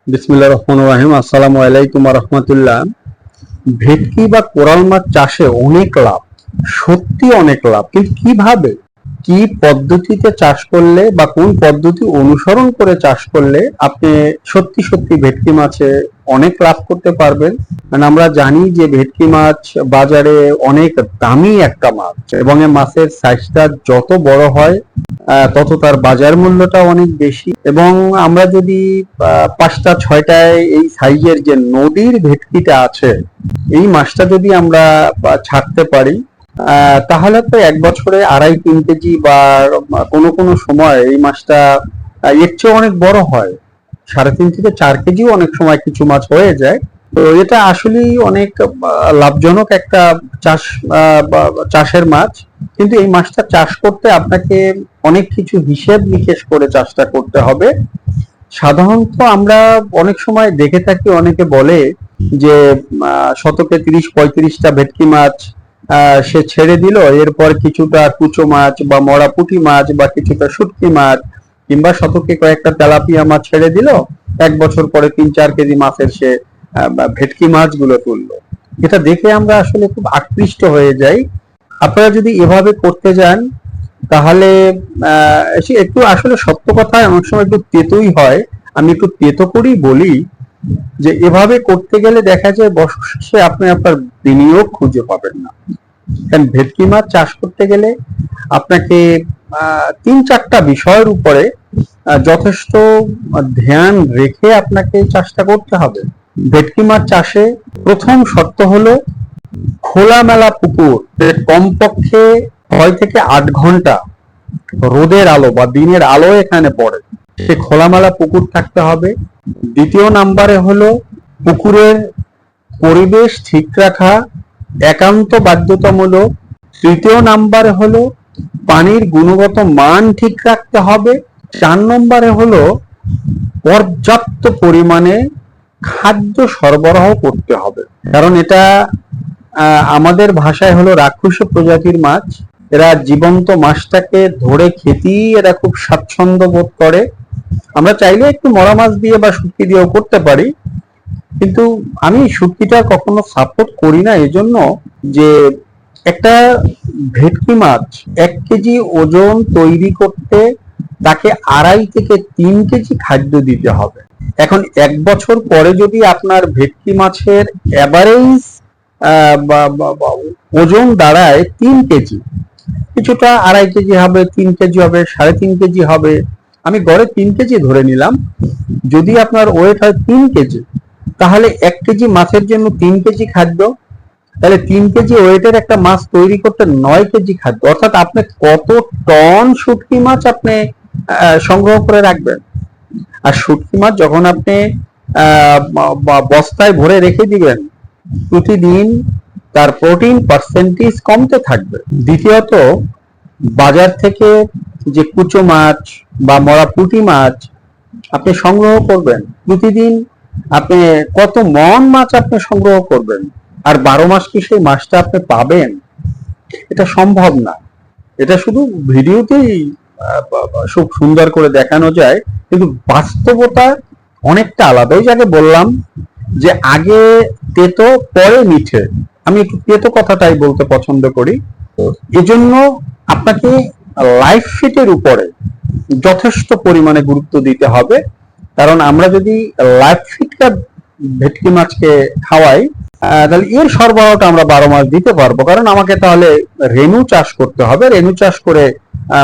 বিসমিল্লাহির রহমানির রহিম। আসসালামু আলাইকুম ওয়া রাহমাতুল্লাহ। ভেটকি বা কোরাল মাছ চাষে অনেক লাভ, সত্যি অনেক লাভ, কিন্তু কিভাবে, কি পদ্ধতিতে চাষ করলে বা কোন পদ্ধতি অনুসরণ করে চাষ করলে আপনি সত্যি সত্যি ভেটকি মাছে অনেক লাভ করতে পারবেন। কারণ আমরা জানি যে ভেটকি মাছ বাজারে অনেক দামি একটা মাছ, এবং এই মাছের সাইজটা যত বড় হয় তত তার বাজার মূল্যটা অনেক বেশি। এবং আমরা যদি পাঁচটা ছয়টায় এই সাইজের যে নদীর ভেটকিটা আছে, এই মাছটা যদি আমরা ছাড়তে পারি, তাহলে তো এক বছরে 2.5-3 কেজি বা কোনো কোনো সময় এই মাছটা এর চেয়ে অনেক বড় হয়, 3.5 থেকে 4 কেজিও অনেক সময় কিছু মাছ হয়ে যায়। তো এটা আসলেই অনেক লাভজনক একটা চাষ, চাষের মাছ। কিন্তু এই মাছটা চাষ করতে আপনাকে অনেক কিছু হিসেব নিকেশ করে চাষটা করতে হবে। সাধারণত আমরা অনেক সময় দেখে থাকি, অনেকে বলে যে শতকে 30-35টা ভেটকি মাছ সে ছেড়ে দিল, এরপর কিছুটা কুচো মাছ বা মরা পুঁটি মাছ বা কিছুটা শুটকি মাছ কিংবা শতকে কয়েকটা তেলাপিয়া মাছ ছেড়ে দিল, 1 বছর পরে 3-4 কেজি মাছের সে ভেটকি মাছগুলো তুললো। এটা দেখে আমরা আসলে খুব আকৃষ্ট হয়ে যাই। আপনারা যদি এভাবে করতে যান তাহলে একটু আসলে সত্য কথা অনেক সময় একটু তেতোই হয়। আমি একটু তেতো করেই বলি যে এভাবে করতে গেলে দেখা যায় বছর শেষে আপনি আপনার বিনিয়োগ খুঁজে পাবেন না। কারণ ভেটকি মাছ চাষ করতে গেলে আপনাকে 3-4টা বিষয়ের উপরে যথেষ্ট ধ্যান রেখে আপনাকে চাষটা করতে হবে। ভেটকি মাছ চাষে প্রথম শর্ত হলো খোলামেলা পুকুর, কমপক্ষে 6 থেকে 8 ঘন্টা রোদের আলো বা দিনের আলো এখানে পড়ে, সে খোলামেলা পুকুর থাকতে হবে। দ্বিতীয় নাম্বারে হলো পুকুরের পরিবেশ ঠিক রাখা একান্ত বাধ্যতামূলক। তৃতীয় নাম্বারে হলো পানির গুণগত মান ঠিক রাখতে হবে। 4 নম্বরে হলো পর্যাপ্ত পরিমাণে খাদ্য সরবরাহ করতে হবে। কারণ এটা আমাদের ভাষায় হলো রাক্ষস প্রজাতির মাছ। এরা জীবন্ত মাছটাকে ধরে খেতেই এরা খুব স্বাচ্ছন্দ্য বোধ করে। আমরা চাইলে একটু মরা মাছ দিয়ে বা শুটকি দিয়েও করতে পারি, কিন্তু আমি শুটকিটা কখনো সাপোর্ট করি না, এজন্য যে একটা ভেটকি মাছ 1 কেজি ওজন তৈরি করতে তাকে 2.5 থেকে 3 কেজি খাদ্য দিতে হবে। এখন 1 বছর পরে যদি আপনার ভেটকি মাছের অ্যাভারেজ ওজন দাঁড়ায় 3 কেজি, কিছুটা 2.5 কেজি হবে, 3 কেজি হবে, 3.5 কেজি হবে, আমি গড়ে 3 কেজি ধরে নিলাম। যদি আপনার ওয়েট হয় 3 কেজি, তাহলে 1 কেজি মাছের জন্য 3 কেজি খাদ্য, তাহলে 3 কেজি ওয়েটের একটা মাছ তৈরি করতে 9 কেজি খাদ্য। অর্থাৎ আপনি কত টন শুটকি মাছ আপনি সংগ্রহ করে রাখবেন। আর শুটকি মাছ যখন আপনি বস্তায় ভরে রেখে দিবেন, প্রতিদিন তার প্রোটিন পার্সেন্টেজ কমতে থাকবে। দ্বিতীয়ত, বাজার থেকে যে কুচো মাছ বা মরা পুঁটি মাছ আপনি সংগ্রহ করবেন, প্রতিদিন আপনি কত মন মাছ আপনি সংগ্রহ করবেন, আর 12 মাস কি সেই মাছটা আপনি পাবেন? এটা সম্ভব না। এটা শুধু ভিডিওতেই খুব সুন্দর করে দেখানো যায়, কিন্তু বাস্তবতা অনেকটা আলাদা। ওই জায়গায় বললাম যে আগে তেতো পরে মিঠে, আমি একটু তেতো কথাটাই বলতে পছন্দ করি। এজন্য আপনাকে লাইফ ফিটের উপরে যথেষ্ট পরিমাণে গুরুত্ব দিতে হবে। কারণ আমরা যদি লাইফ ফিটটা ভেটকি মাছকে খাওয়াই, তাহলে এর সরবরাহটা আমরা 12 মাস দিতে পারবো। কারণ আমাকে তাহলে রেনু চাষ করতে হবে, রেনু চাষ করে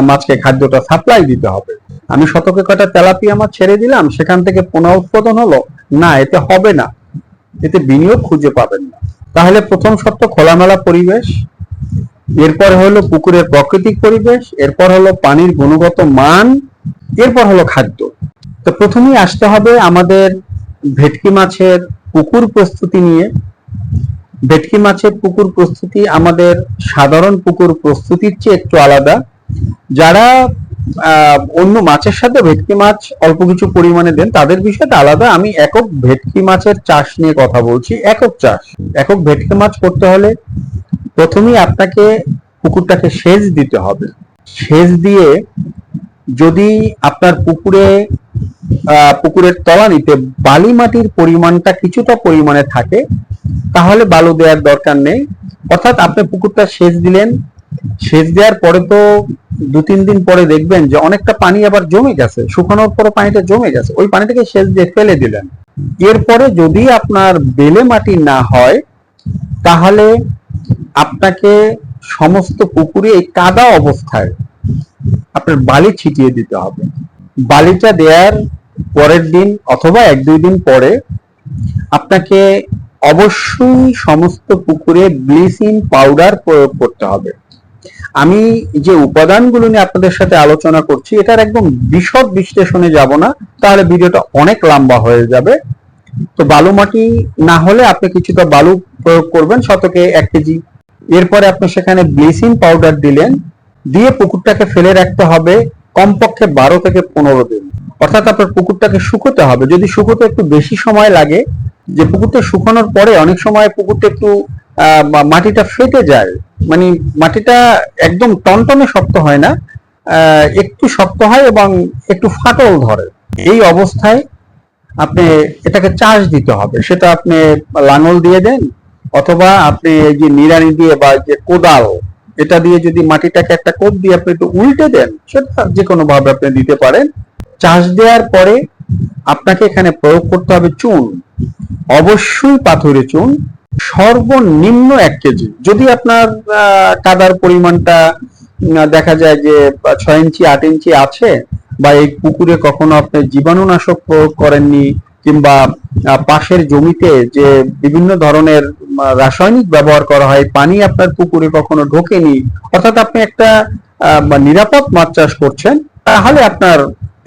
মাছকে খাদ্যটা সাপ্লাই দিতে হবে। আমি শতকে কটা তেলাপিয়া মাছ ছেড়ে দিলাম, সেখান থেকে পোনা উৎপাদন হলো না, এতে হবে না, এতে বিনিয়োগ খুঁজে পাবেন না। তাহলে প্রথম শর্ত খোলামেলা পরিবেশ, এরপর হলো পুকুরের প্রাকৃতিক পরিবেশ, এরপর হলো পানির গুণগত মান, এরপর হলো খাদ্য। তো প্রথমেই আসতে হবে আমাদের ভেটকি মাছের পুকুর প্রস্তুতি নিয়ে। ভেটকি মাছের পুকুর প্রস্তুতি আমাদের সাধারণ পুকুর প্রস্তুতির চেয়ে একটু আলাদা। যারা অন্য মাছের সাথে ভেটকি মাছ অল্প কিছু পরিমাণে দেন, তাদের বিষয়টা আলাদা। আমি একক ভেটকি মাছের চাষ নিয়ে কথা বলছি। একক চাষ, একক ভেটকি মাছ করতে হলে প্রথমেই আপনাকে পুকুরটাকে সেচ দিতে হবে। সেচ দিয়ে যদি আপনার পুকুরের তলানিতে বালি মাটির পরিমাণটা কিছুটা পরিমাণে থাকে, তাহলে বালু দেওয়ার দরকার নেই। অর্থাৎ আপনি পুকুরটা সেচ দিলেন, সেচ দেওয়ার পরে তো 2-3 দিন পরে দেখবেন যে অনেকটা পানি আবার জমে গেছে, শুকানোর পরে পানিটা জমে গেছে, ওই পানিটাকে সেচ দিয়ে ফেলে দিলেন। এরপরে যদি আপনার বেলে মাটি না হয়, তাহলে আপনাকে সমস্ত পুকুরে এই কাদা অবস্থায় আপনার বালি ছিটিয়ে দিতে হবে। বালিটা দেওয়ার পরের দিন অথবা 1-2 দিন পরে আপনাকে অবশ্যই সমস্ত পুকুরে ব্লিচিং পাউডার প্রয়োগ করতে হবে। আমি যে উপাদানগুলো নিয়ে আপনাদের সাথে আলোচনা করছি, এটার একদম বিশদ বিশ্লেষণে যাব না, তাহলে ভিডিওটা অনেক লম্বা হয়ে যাবে। তো বালু মাটি না হলে আপনি কিছুটা বালু প্রয়োগ করবেন, শতকে 1 কেজি। এরপরে আপনি সেখানে ব্লিচিং পাউডার দিলেন, দিয়ে পুকুরটাকে ফেলে রাখতে হবে কমপক্ষে 12 থেকে 15 দিন। অর্থাৎ আপনার পুকুরটাকে শুকোতে হবে। যদি শুকোতে একটু বেশি সময় লাগে, যে পুকুরটা শুকানোর পরে অনেক সময় পুকুরটা একটু মাটিটা ফেটে যায়, মানে মাটিটা একদম টনটনে শক্ত হয় না, একটু শক্ত হয় এবং একটু ফাটল ধরে। এই অবস্থায় আপনি এটাকে চাষ দিতে হবে। সেটা আপনি লাঙল দিয়ে দেন, অথবা আপনি এই যে নিড়ানি দিয়ে বা যে কোদাল, এটা দিয়ে যদি মাটিটাকে একটা কোপ দিয়ে আপনি একটু উল্টে দেন, সেটা যে কোনো ভাবে আপনি দিতে পারেন। চাষ দেওয়ার পরে আপনাকে এখানে প্রয়োগ করতে হবে চুন, অবশ্যই পাথুরে চুন, সর্বনিম্ন 1 কেজি। যদি আপনার কাদার পরিমাণটা দেখা যায় যে 6 ইঞ্চি 8 ইঞ্চি আছে, বা এই পুকুরে কখনো আপনি জীবাণুনাশক প্রয়োগ করেননি, কিংবা পাশের জমিতে যে বিভিন্ন ধরনের রাসায়নিক ব্যবহার করা হয়, পানি আপনার পুকুরে কখনো ঢোকেনি, অর্থাৎ আপনি একটা নিরাপদ মাছ চাষ করছেন, তাহলে আপনার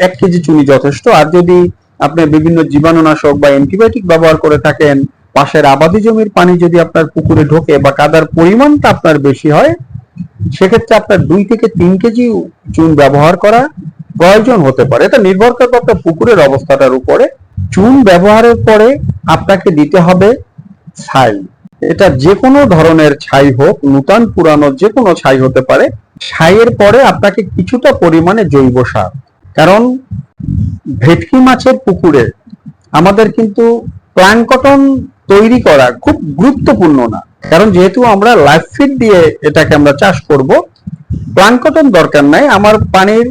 1 কেজি চুনি যথেষ্ট। আর যদি আপনি বিভিন্ন জীবাণুনাশক বা অ্যান্টিবায়োটিক ব্যবহার করে থাকেন, পাশের আবাদি জমির পানি যদি আপনার পুকুরে ঢোকে বা কাদার পরিমাণটা আপনার বেশি হয়, সেক্ষেত্রে আপনার 2 থেকে 3 কেজি চুন ব্যবহার করা প্রয়োজন হতে পারে। এটা নির্ভর করবে আপনার পুকুরের অবস্থাটার উপরে। চুন ব্যবহারের পরে আপনাকে দিতে হবে ছাই। এটা যে কোনো ধরনের ছাই হোক, নূতন পুরানো যে কোনো ছাই হতে পারে। ছাইয়ের পরে আপনাকে কিছুটা পরিমাণে জৈব সার, কারণ ভেটকি মাছের পুকুরে আমাদের কিন্তু প্ল্যাঙ্কটন তৈরি করা খুব গুরুত্বপূর্ণ না, কারণ যেহেতু আমরা লাইফ ফিড দিয়ে এটাকে আমরা চাষ করব, প্ল্যাঙ্কটন দরকার নাই। আমার পানির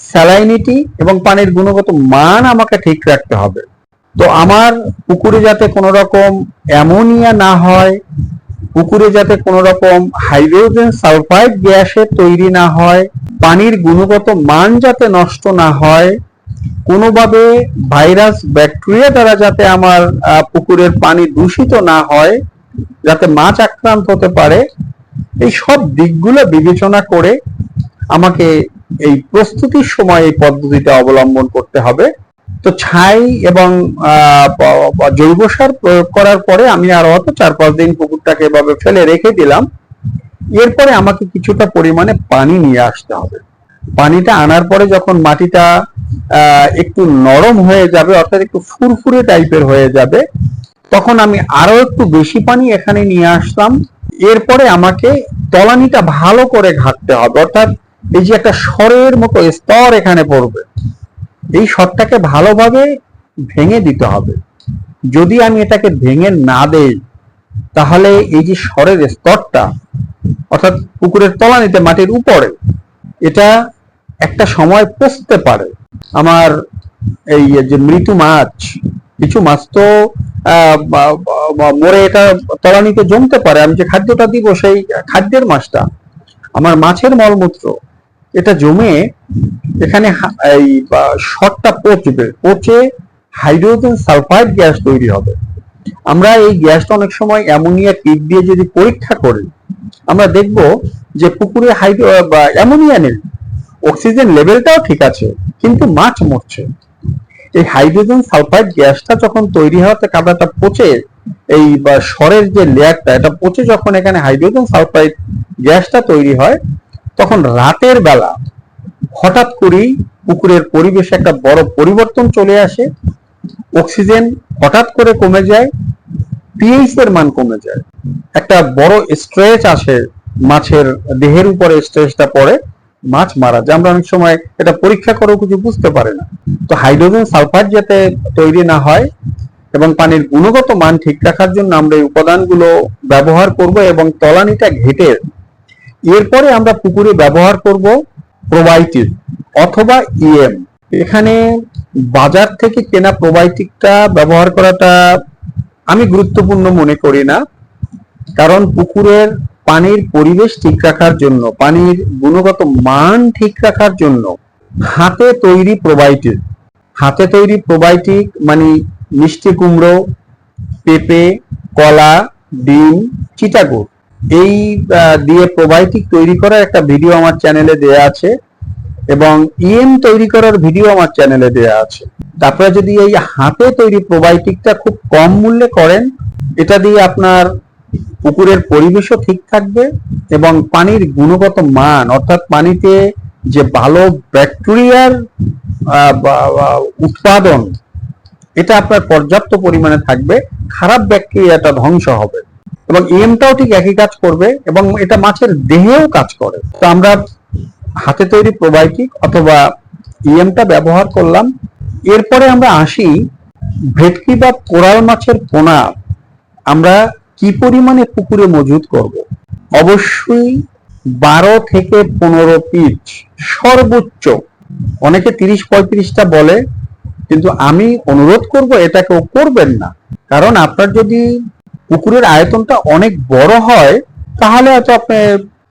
স্যালাইনিটি এবং পানির গুণগত মান আমাকে ঠিক রাখতে হবে। তো আমার পুকুরে যাতে কোনো রকম অ্যামোনিয়া না হয়, পুকুরে যাতে কোনো রকম হাইড্রোজেন সালফাইড গ্যাসের তৈরি না হয়, পানির গুণগত মান যাতে নষ্ট না হয়, কোনোভাবে ভাইরাস ব্যাকটেরিয়া দ্বারা যাতে আমার পুকুরের পানি দূষিত না হয়, যাতে মাছ আক্রান্ত হতে পারে, এই সব দিকগুলো বিবেচনা করে আমাকে এই প্রস্তুতির সময় এই পদ্ধতিটা অবলম্বন করতে হবে। তো ছাই এবং জৈব সার প্রয়োগ করার পরে আমি আরো হয়তো 4-5 দিন পুকুরটাকে এভাবে ফেলে রেখে দিলাম। এরপরে আমাকে কিছুটা পরিমাণে পানি নিয়ে আসতে হবে। পানিটা আনার পরে যখন মাটিটা একটু নরম হয়ে যাবে, অর্থাৎ একটু ফুরফুরে টাইপের হয়ে যাবে, তখন আমি আরো একটু বেশি পানি এখানে নিয়ে আসলাম। এরপরে আমাকে তলানিটা ভালো করে ঘাঁটতে হবে, অর্থাৎ এই যে একটা সরের মতো স্তর এখানে পড়বে, এই সরটাকে ভালোভাবে ভেঙে দিতে হবে। যদি আমি এটাকে ভেঙে না দেই, তাহলে এই যে সরের স্তরটা, অর্থাৎ পুকুরের তলানিতে মাটির উপরে, এটা একটা সময় পচতে পারে। আমার এই যে মৃত মাছ, কিছু মাছ তো মরে এটা তলানিতে জমতে পারে। আমি যে খাদ্যটা দিব, সেই খাদ্যের মাছটা, আমার মাছের মলমূত্র, এটা জমে এখানে এই সরটা পচে হাইড্রোজেন সালফাইড গ্যাস তৈরি হবে। আমরা এই গ্যাসটা অনেক সময় অ্যামোনিয়া কিট দিয়ে যদি পরীক্ষা করি, আমরা দেখব যে পুকুরে অ্যামোনিয়া নেই, অক্সিজেন লেভেলটাও ঠিক আছে, কিন্তু মাছ মরছে। এই হাইড্রোজেন সালফাইড গ্যাসটা যখন তৈরি হওয়াতে কাদাটা পচে, এই সরের যে লেয়ারটা, এটা পচে যখন এখানে হাইড্রোজেন সালফাইড গ্যাসটা তৈরি হয়, তখন রাতের বেলা হঠাৎ করেই পুকুরের পরিবেশে একটা বড় পরিবর্তন চলে আসে। অক্সিজেন হঠাৎ করে কমে যায়, পিএইচ এর মান কমে যায়, একটা বড় স্ট্রেস আসে, মাছের দেহের উপরে স্ট্রেসটা পড়ে, মাছ মারা যায়। আমরা অনেক সময় এটা পরীক্ষা করেও কিছু বুঝতে পারি না। তো হাইড্রোজেন সালফাইড যাতে তৈরি না হয় এবং পানির গুণগত মান ঠিক রাখার জন্য আমরা এই উপাদানগুলো ব্যবহার করব এবং তলানিটা ঘেটে এরপরে আমরা পুকুরে ব্যবহার করব প্রোবায়োটিক অথবা ইএম। এখানে বাজার থেকে কেনা প্রোবায়োটিকটা ব্যবহার করাটা আমি গুরুত্বপূর্ণ মনে করি না, কারণ পুকুরের পানির পরিবেশ ঠিক রাখার জন্য, পানির গুণগত মান ঠিক রাখার জন্য হাতে তৈরি প্রোবায়োটিক মানে মিষ্টি কুমড়ো, পেঁপে, কলা, ডিম, চিটাগুড় এই দিয়ে প্রোবায়োটিক তৈরি করার একটা ভিডিও আমার চ্যানেলে দেয়া আছে এবং ইএম তৈরি করার ভিডিও আমার চ্যানেলে দেয়া আছে। তারপরে যদি এই হাতে তৈরি প্রোবায়োটিকটা খুব কম মূল্যে করেন, এটা দিয়ে আপনার পুকুরের পরিবেশও ঠিক থাকবে এবং পানির গুণগত মান অর্থাৎ পানিতে যে ভালো ব্যাকটেরিয়ার উৎপাদন এটা আপনার পর্যাপ্ত পরিমাণে থাকবে, খারাপ ব্যাকটেরিয়াটা ধ্বংস হবে। এবং ইএমটাও ঠিক একই কাজ করবে এবং এটা মাছের দেহেও কাজ করে। তো আমরা হাতে তৈরি প্রোবায়োটিক অথবা ইএমটা ব্যবহার করলাম। এরপরে আমরা আসি ভেটকি বা কোরাল মাছের পোনা আমরা কি পরিমাণে পুকুরে মজুত করব। অবশ্যই 12 থেকে 15 পিস সর্বোচ্চ। অনেকে 30-35টা বলে, কিন্তু আমি অনুরোধ করব এটা কেউ করবেন না। কারণ আপনার যদি পুকুরের আয়তনটা অনেক বড় হয় তাহলে হয়তো আপনি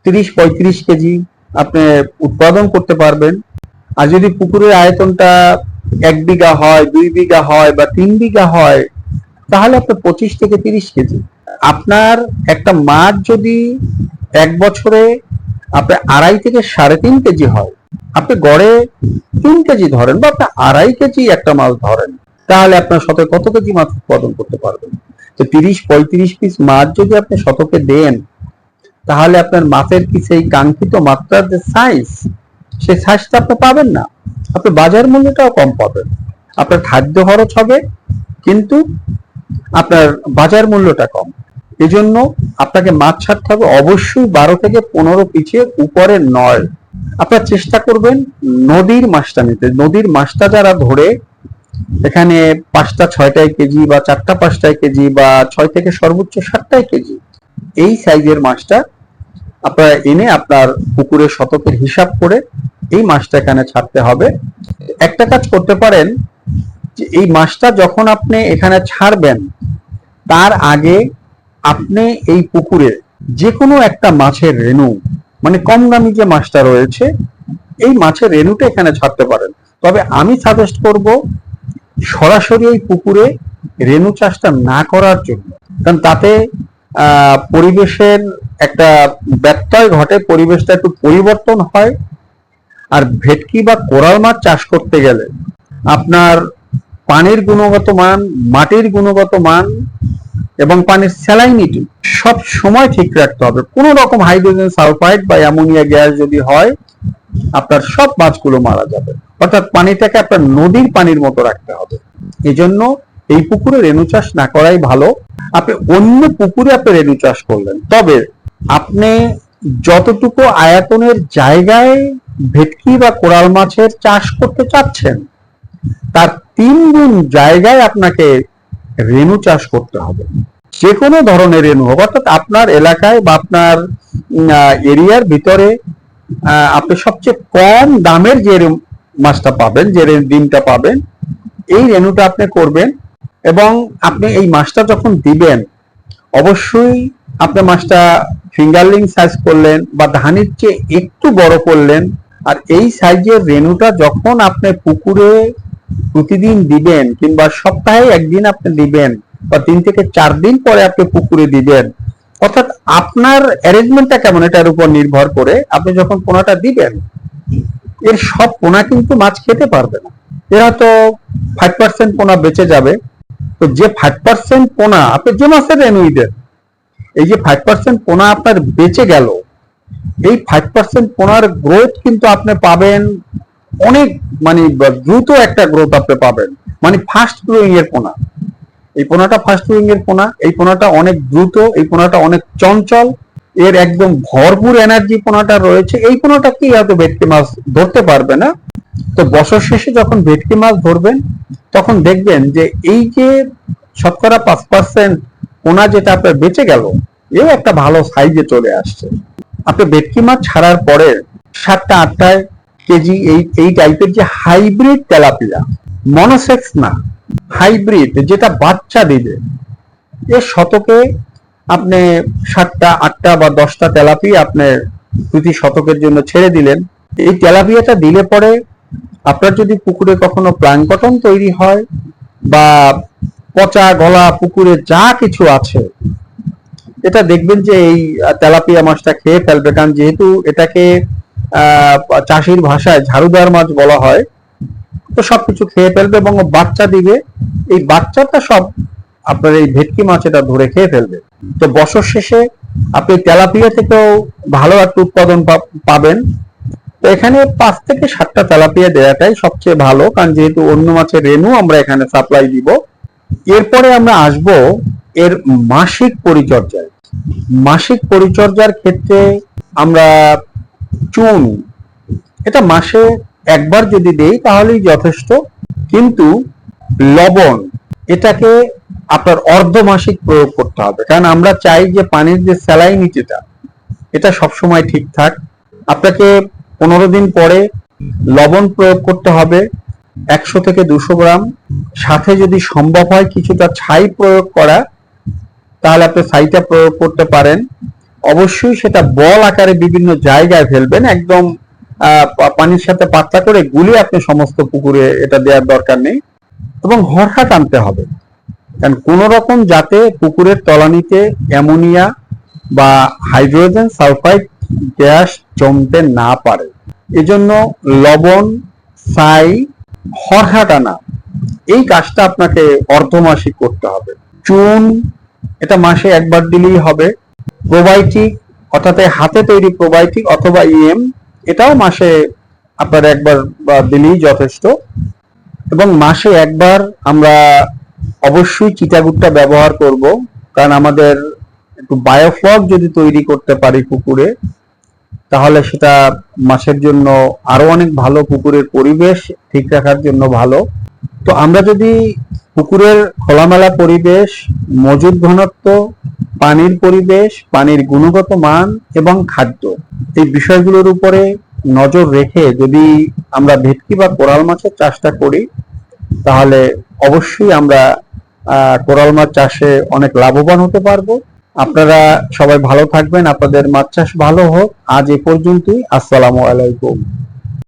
30-35 কেজি আপনি উৎপাদন করতে পারবেন। আর যদি পুকুরের আয়তনটা 1 বিঘা হয়, 2 বিঘা হয় বা 3 বিঘা হয় তাহলে আপনার 25 থেকে 30 কেজি। আপনার একটা মাছ যদি 1 বছরে আপনার 2.5 থেকে 3.5 কেজি হয়, আপনি গড়ে 3 কেজি ধরেন বা আপনি 2.5 কেজি একটা মাছ ধরেন, তাহলে আপনার শতকে কত কেজি মাছ উৎপাদন করতে পারবেন? তো 30-35 পিস মাছ যদি আপনি শতকে দেন তাহলে আপনার মাছের কি সেই কাঙ্ক্ষিত মাত্রার যে সাইজ, সেই সাইজটা আপনি পাবেন না। আপনি বাজার মূল্যটাও কম পাবেন, আপনার খাদ্য খরচ হবে কিন্তু আপনার বাজার মূল্যটা কম। এই জন্য আপনাকে মাছ ছাড়তে হবে অবশ্যই 12 থেকে 15 পিসের উপরে নয়। আপনার চেষ্টা করবেন নদীর মাছটা নিতে। নদীর মাছটা যারা ধরে এখানে 5টা 6টায় কেজি বা 4টা 5টায় কেজি বা 6 থেকে সর্বোচ্চ 7টায় কেজি এই সাইজের মাছটা আপনারা এনে আপনার পুকুরের শতকের হিসাব করে এই মাছটা এখানে ছাড়তে হবে। একটা কাজ করতে পারেন যে এই মাছটা যখন আপনি এখানে ছাড়বেন তার আগে আপনি এই পুকুরে যে কোনো একটা মাছের রেণু মানে কম দামি যে মাছটা রয়েছে এই মাছের রেণুটা এখানে ছাড়তে পারেন। তবে আমি সাজেস্ট করব সরাসরি এই পুকুরে রেণু চাষটা না করার জন্য, কারণ তাতে পরিবেশের একটা ব্যত্যয় ঘটে, পরিবেশটা একটু পরিবর্তন হয়। আর ভেটকি বা কোরাল মাছ চাষ করতে গেলে আপনার পানির গুণগত মান, মাটির গুণগত মান এবং পানির স্যালাইনিটি সব সময় ঠিক রাখতে হবে। কোনো রকম হাইড্রোজেন সালফাইড বা অ্যামোনিয়া গ্যাস যদি হয় আপনার সব মাছগুলো মারা যাবে। অর্থাৎ পানিটাকে আপনার নদীর পানির মতো রাখতে হবে। এজন্য এই পুকুরে রেণু চাষ না করাই ভালো। আপনি অন্য পুকুরে আপনি রেণু চাষ করলেন, তবে আপনি যতটুকু আয়তনের জায়গায় ভেটকি বা কোরাল মাছের চাষ করতে চাচ্ছেন তার 3 গুণ জায়গায় আপনাকে রেণু চাষ করতে হবে। যে কোনো ধরনের রেণু হোক, অর্থাৎ আপনার এলাকায় বা আপনার এরিয়ার ভিতরে আপনি সবচেয়ে কম দামের যে মাছটা পাবেন, যে ডিমটা পাবেন, এই রেণুটা আপনি করবেন। এবং আপনি এই মাছটা যখন দিবেন অবশ্যই আপনি মাছটা ফিঙ্গারলিং সাইজ করলেন বা ধানের চেয়ে একটু বড় করলেন। আর এই সাইজের রেণুটা যখন আপনি পুকুরে প্রতিদিন দিবেন কিংবা সপ্তাহে একদিন আপনি দিবেন বা 3 থেকে 4 দিন পরে আপনি পুকুরে দিবেন, অর্থাৎ আপনার অ্যারেঞ্জমেন্টটা কেমন এটার উপর নির্ভর করে আপনি যখন পোনাটা দিবেন এর সব পোনা কিন্তু মাছ খেতে পারবে না। এরা তো 5% পোনা বেঁচে যাবে। তো যে 5% পোনা আপনি যে মাছের রেণুই দেন, এই যে 5% পোনা আপনার বেঁচে গেল, এই 5% পোনার গ্রোথ কিন্তু আপনি পাবেন অনেক, মানে দ্রুত একটা গ্রোথ আপনি পাবেন। মানে ফাস্ট গ্রোয়িং এর পোনা, এই পোনাটা ফাস্ট গ্রোয়িং এর পোনা, এই পোনাটা অনেক দ্রুত, এই পোনাটা অনেক চঞ্চল, এর একদম ভরপুর এনার্জি পোনাটা রয়েছে, এই পোনাটাকেই হয়তো ভেটকি মাছ ধরতে পারবে না। তো বছর শেষে যখন ভেটকি মাছ ধরবেন তখন দেখবেন যে এই যে শতকরা 5% পোনা যেটা আপনার বেঁচে গেল, এও একটা ভালো সাইজে চলে আসছে। আপনি ভেটকি মাছ ছাড়ার পরে 7টা 8টা কেজি এই টাইপের যে হাইব্রিড তেলাপিয়া, মনোসেক্স না, হাইব্রিড যেটা বাচ্চা দিবে, এর শতকে আপনি 7টা 8টা বা 10টা তেলাপিয়া আপনি প্রতি শতকের জন্য ছেড়ে দিলেন। এই তেলাপিয়াটা দিলে পরে আপনার যদি পুকুরে কখনো প্লাঙ্কটন তৈরি হয় বা পচা গলা পুকুরে যা কিছু আছে, এটা দেখবেন যে এই তেলাপিয়া মাছটা খেয়ে ফেলবে। কারণ যেহেতু এটাকে চাষির ভাষায় ঝাড়ুদার মাছ বলা হয়, তো সবকিছু খেয়ে ফেলবে এবং বাচ্চা দিবে। এই বাচ্চাটা সব আপনার এই ভেটকি মাছ এটা ধরে খেয়ে ফেলবে। তো বছর শেষে আপনি তেলাপিয়া থেকেও ভালো একটা উৎপাদন পাবেন। তো এখানে 5 থেকে 7টা তেলাপিয়া দেওয়াটাই সবচেয়ে ভালো, কারণ যেহেতু অন্য মাছের রেণু আমরা এখানে সাপ্লাই দিব। এরপরে আমরা আসব এর মাসিক পরিচর্যায়। মাসিক পরিচর্যার ক্ষেত্রে আমরা চুন, এটা মাসে একবার যদি দেই তাহলেই যথেষ্ট, কিন্তু লবণ এটাকে আপনার অর্ধমাসিক প্রয়োগ করতে হবে। কারণ আমরা চাই যে পানির যে স্যালাইনিটিটা এটা সবসময় ঠিকঠাক। আপনাকে 15 দিন পরে লবণ প্রয়োগ করতে হবে 100 থেকে 200 গ্রাম। সাথে যদি সম্ভব হয় কিছুটা ছাই প্রয়োগ করা, তাহলে আপনি ছাইটা প্রয়োগ করতে পারেন। অবশ্যই সেটা বল আকারে বিভিন্ন জায়গায় ফেলবেন, একদম পানির সাথে পাতলা করে গুলিয়ে আপনি সমস্ত পুকুরে এটা দেওয়ার দরকার নেই। এবং হরহাট আনতে হবে, কারণ কোন রকম যাতে পুকুরের তলানিতে অ্যামোনিয়া বা হাইড্রোজেন সালফাইড গ্যাস জমতে না পারে। এজন্য লবণ, ছাই, হরহাট আনা, এই কাজটা আপনাকে অর্ধমাসিক করতে হবে। চুন এটা মাসে একবার দিলেই হবে। প্রোবায়োটিক অর্থাৎ হাতে তৈরি প্রোবায়োটিক অথবা ইএম, এটাও মাসে আপনার একবার দিলেই যথেষ্ট। এবং মাসে একবার আমরা অবশ্যই চিটাগুড়টা ব্যবহার করব, কারণ আমাদের একটু বায়োফ্লক যদি তৈরি করতে পারি পুকুরে, তাহলে সেটা মাছের জন্য আরো অনেক ভালো, পুকুরের পরিবেশ ঠিক রাখার জন্য ভালো। তো আমরা যদি পুকুরের খোলামেলা পরিবেশ, মজুদ ঘনত্ব, পানির পরিবেশ, পানির গুণগত মান এবং খাদ্য, এই বিষয়গুলোর উপরে নজর রেখে যদি আমরা ভেটকি বা কোরাল মাছের চাষটা করি, তাহলে অবশ্যই আমরা কোরাল মাছ চাষে অনেক লাভবান হতে পারবো। আপনারা সবাই ভালো থাকবেন, আপনাদের মাছ চাষ ভালো হোক। আজ এ পর্যন্তই। আসসালামু আলাইকুম।